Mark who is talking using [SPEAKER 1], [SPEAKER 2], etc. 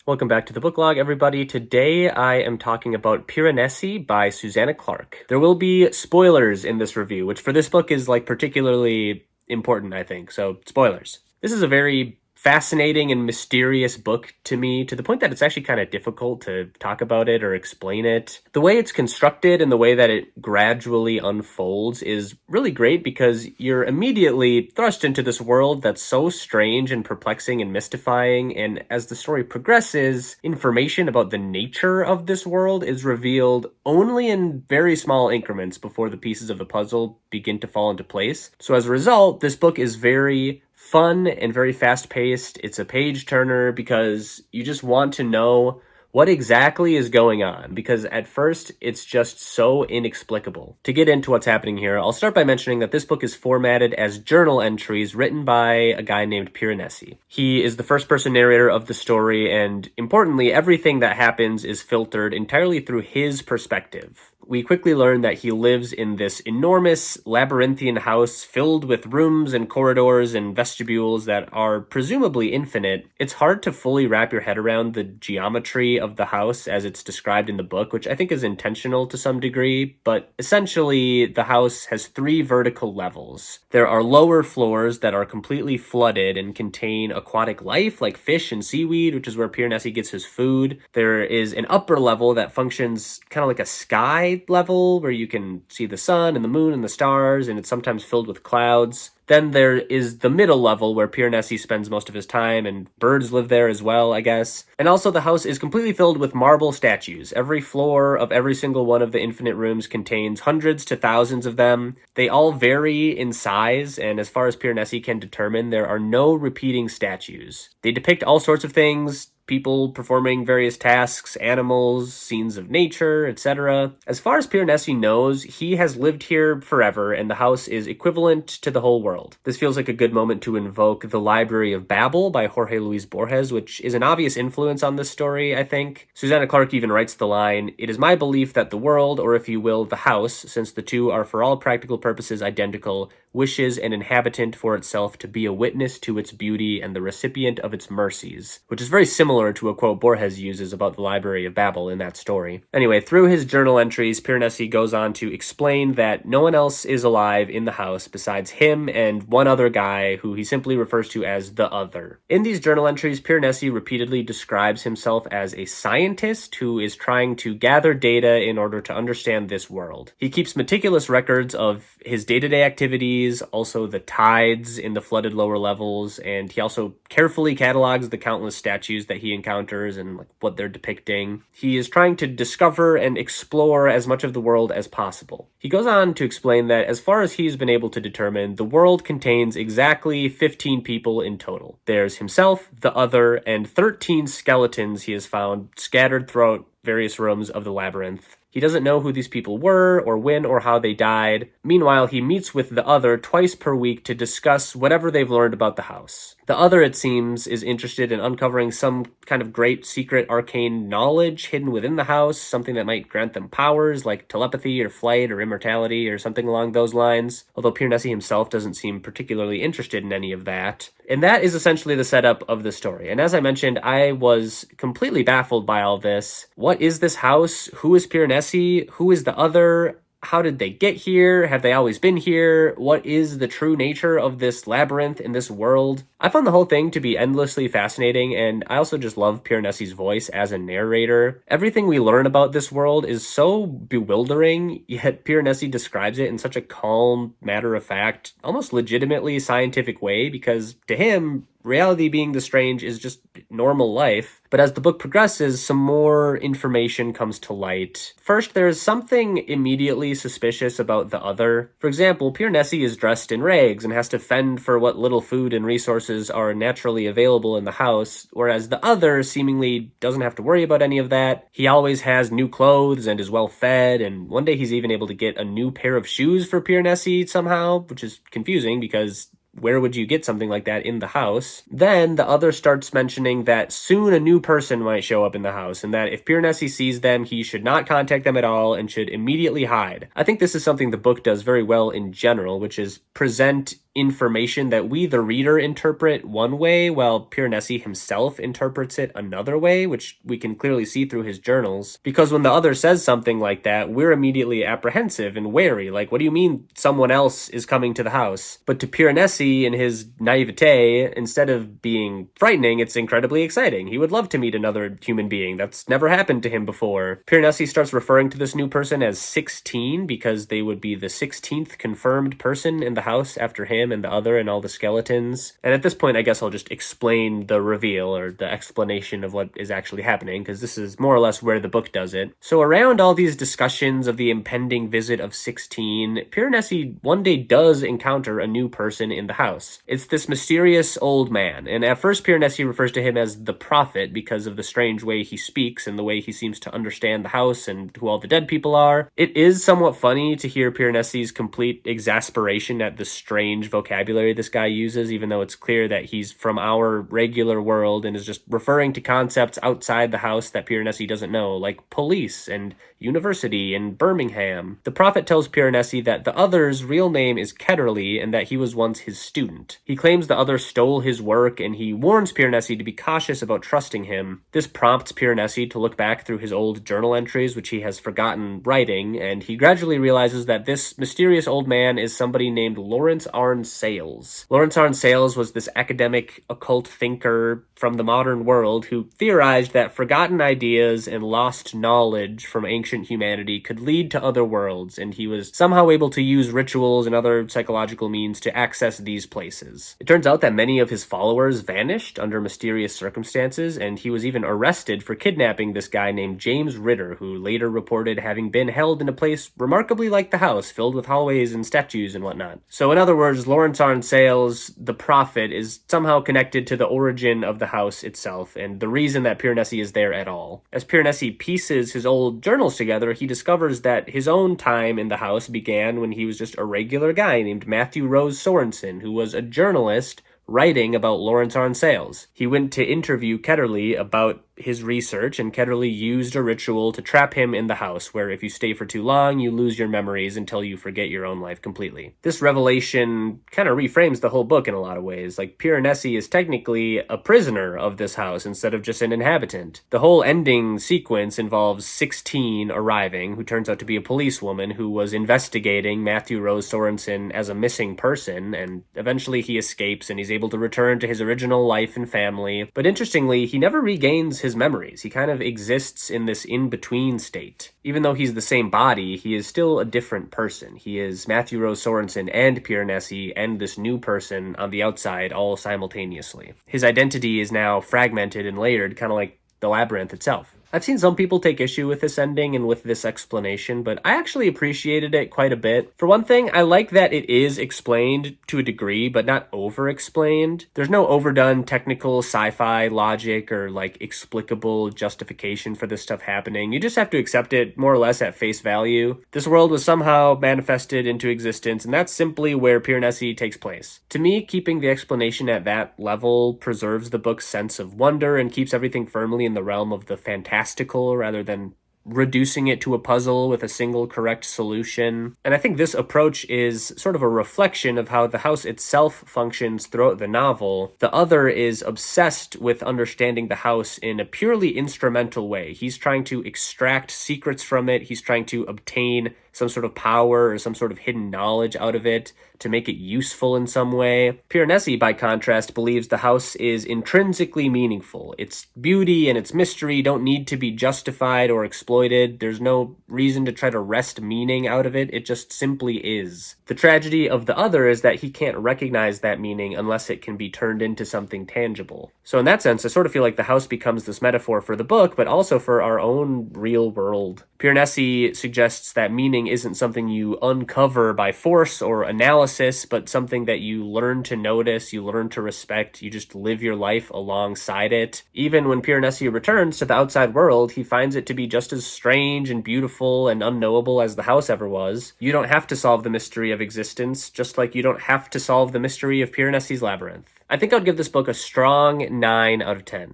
[SPEAKER 1] Welcome back to the book log, everybody. Today I am talking about Piranesi by Susanna Clarke. There will be spoilers in this review, which for this book is particularly important, I think. So, spoilers. This is a very fascinating and mysterious book to me, to the point that it's actually kind of difficult to talk about it or explain it. The way it's constructed and the way that it gradually unfolds is really great because you're immediately thrust into this world that's so strange and perplexing and mystifying, and as the story progresses, information about the nature of this world is revealed only in very small increments before the pieces of the puzzle begin to fall into place. So as a result, this book is very fun and very fast-paced. It's a page-turner because you just want to know what exactly is going on, because at first it's just so inexplicable. To get into what's happening here, I'll start by mentioning that this book is formatted as journal entries written by a guy named Piranesi. He is the first-person narrator of the story, and importantly, everything that happens is filtered entirely through his perspective. We quickly learn that he lives in this enormous labyrinthian house filled with rooms and corridors and vestibules that are presumably infinite. It's hard to fully wrap your head around the geometry of the house as it's described in the book, which I think is intentional to some degree, but essentially the house has 3 vertical levels. There are lower floors that are completely flooded and contain aquatic life like fish and seaweed, which is where Piranesi gets his food. There is an upper level that functions kind of like a sky level where you can see the sun and the moon and the stars, and it's sometimes filled with clouds. Then there is the middle level where Piranesi spends most of his time, and birds live there as well, I guess. And also the house is completely filled with marble statues. Every floor of every single one of the infinite rooms contains hundreds to thousands of them. They all vary in size, and as far as Piranesi can determine, there are no repeating statues. They depict all sorts of things: people performing various tasks, animals, scenes of nature, etc. As far as Piranesi knows, he has lived here forever, and the house is equivalent to the whole world. This feels like a good moment to invoke The Library of Babel by Jorge Luis Borges, which is an obvious influence on this story, I think. Susanna Clarke even writes the line, "It is my belief that the world, or if you will, the house, since the two are for all practical purposes identical, wishes an inhabitant for itself to be a witness to its beauty and the recipient of its mercies," which is very similar to a quote Borges uses about the Library of Babel in that story. Anyway, through his journal entries, Piranesi goes on to explain that no one else is alive in the house besides him and one other guy who he simply refers to as the other. In these journal entries, Piranesi repeatedly describes himself as a scientist who is trying to gather data in order to understand this world. He keeps meticulous records of his day-to-day activities, also the tides in the flooded lower levels, and he also carefully catalogs the countless statues that he encounters and what they're depicting. He is trying to discover and explore as much of the world as possible. He goes on to explain that as far as he's been able to determine, the world contains exactly 15 people in total. There's himself, the other, and 13 skeletons he has found scattered throughout various rooms of the labyrinth. He doesn't know who these people were, or when or how they died. Meanwhile, he meets with the other twice per week to discuss whatever they've learned about the house. The other, it seems, is interested in uncovering some kind of great secret arcane knowledge hidden within the house, something that might grant them powers like telepathy or flight or immortality or something along those lines, although Piranesi himself doesn't seem particularly interested in any of that. And that is essentially the setup of the story. And as I mentioned, I was completely baffled by all this. What is this house? Who is Piranesi? Who is the other? How did they get here? Have they always been here? What is the true nature of this labyrinth in this world? I found the whole thing to be endlessly fascinating, and I also just love Piranesi's voice as a narrator. Everything we learn about this world is so bewildering, yet Piranesi describes it in such a calm, matter-of-fact, almost legitimately scientific way, because to him, reality being the strange is just normal life. But as the book progresses, some more information comes to light. First, there's something immediately suspicious about the other. For example, Piranesi is dressed in rags and has to fend for what little food and resources are naturally available in the house, whereas the other seemingly doesn't have to worry about any of that. He always has new clothes and is well fed, and one day he's even able to get a new pair of shoes for Piranesi somehow, which is confusing because where would you get something like that in the house? Then the other starts mentioning that soon a new person might show up in the house, and that if Piranesi sees them, he should not contact them at all and should immediately hide. I think this is something the book does very well in general, which is present information that we, the reader, interpret one way, while Piranesi himself interprets it another way, which we can clearly see through his journals. Because when the other says something like that, we're immediately apprehensive and wary. Like, what do you mean someone else is coming to the house? But to Piranesi, in his naivete, instead of being frightening, it's incredibly exciting. He would love to meet another human being. That's never happened to him before. Piranesi starts referring to this new person as 16 because they would be the 16th confirmed person in the house after him and the other and all the skeletons. And at this point, I guess I'll just explain the reveal or the explanation of what is actually happening, because this is more or less where the book does it. So around all these discussions of the impending visit of 16, Piranesi one day does encounter a new person in the house. It's this mysterious old man, and at first Piranesi refers to him as the prophet because of the strange way he speaks and the way he seems to understand the house and who all the dead people are. It is somewhat funny to hear Piranesi's complete exasperation at the strange vocabulary this guy uses, even though it's clear that he's from our regular world and is just referring to concepts outside the house that Piranesi doesn't know, like police and university and Birmingham. The prophet tells Piranesi that the other's real name is Ketterly and that he was once his student. He claims the other stole his work, and he warns Piranesi to be cautious about trusting him. This prompts Piranesi to look back through his old journal entries, which he has forgotten writing, and he gradually realizes that this mysterious old man is somebody named Lawrence Arne Sayles. Lawrence Arne Sayles was this academic occult thinker from the modern world who theorized that forgotten ideas and lost knowledge from ancient humanity could lead to other worlds, and he was somehow able to use rituals and other psychological means to access these places. It turns out that many of his followers vanished under mysterious circumstances, and he was even arrested for kidnapping this guy named James Ritter, who later reported having been held in a place remarkably like the house, filled with hallways and statues and whatnot. So in other words, Lawrence Arne Sayles, the prophet, is somehow connected to the origin of the house itself, and the reason that Piranesi is there at all. As Piranesi pieces his old journals together, he discovers that his own time in the house began when he was just a regular guy named Matthew Rose Sorensen, who was a journalist writing about Lawrence Arne Sayles. He went to interview Ketterly about his research, and Ketterly used a ritual to trap him in the house, where if you stay for too long, you lose your memories until you forget your own life completely. This revelation kind of reframes the whole book in a lot of ways. Like, Piranesi is technically a prisoner of this house instead of just an inhabitant. The whole ending sequence involves 16 arriving, who turns out to be a policewoman who was investigating Matthew Rose Sorensen as a missing person, and eventually he escapes and he's able to return to his original life and family. But interestingly, he never regains his memories. He kind of exists in this in-between state. Even though he's the same body, he is still a different person. He is Matthew Rose Sorensen and Piranesi and this new person on the outside all simultaneously. His identity is now fragmented and layered, kind of like the labyrinth itself. I've seen some people take issue with this ending and with this explanation, but I actually appreciated it quite a bit. For one thing, I like that it is explained to a degree, but not over-explained. There's no overdone technical sci-fi logic or like explicable justification for this stuff happening. You just have to accept it more or less at face value. This world was somehow manifested into existence, and that's simply where Piranesi takes place. To me, keeping the explanation at that level preserves the book's sense of wonder and keeps everything firmly in the realm of the fantastical rather than reducing it to a puzzle with a single correct solution. And I think this approach is sort of a reflection of how the house itself functions throughout the novel. The other is obsessed with understanding the house in a purely instrumental way. He's trying to extract secrets from it. He's trying to obtain some sort of power or some sort of hidden knowledge out of it to make it useful in some way. Piranesi, by contrast, believes the house is intrinsically meaningful. Its beauty and its mystery don't need to be justified or exploited. There's no reason to try to wrest meaning out of it. It just simply is. The tragedy of the other is that he can't recognize that meaning unless it can be turned into something tangible. So in that sense, I sort of feel like the house becomes this metaphor for the book, but also for our own real world. Piranesi suggests that meaning isn't something you uncover by force or analysis, but something that you learn to notice, you learn to respect, you just live your life alongside it. Even when Piranesi returns to the outside world, he finds it to be just as strange and beautiful and unknowable as the house ever was. You don't have to solve the mystery of existence, just like you don't have to solve the mystery of Piranesi's labyrinth. I think I'd give this book a strong 9 out of 10.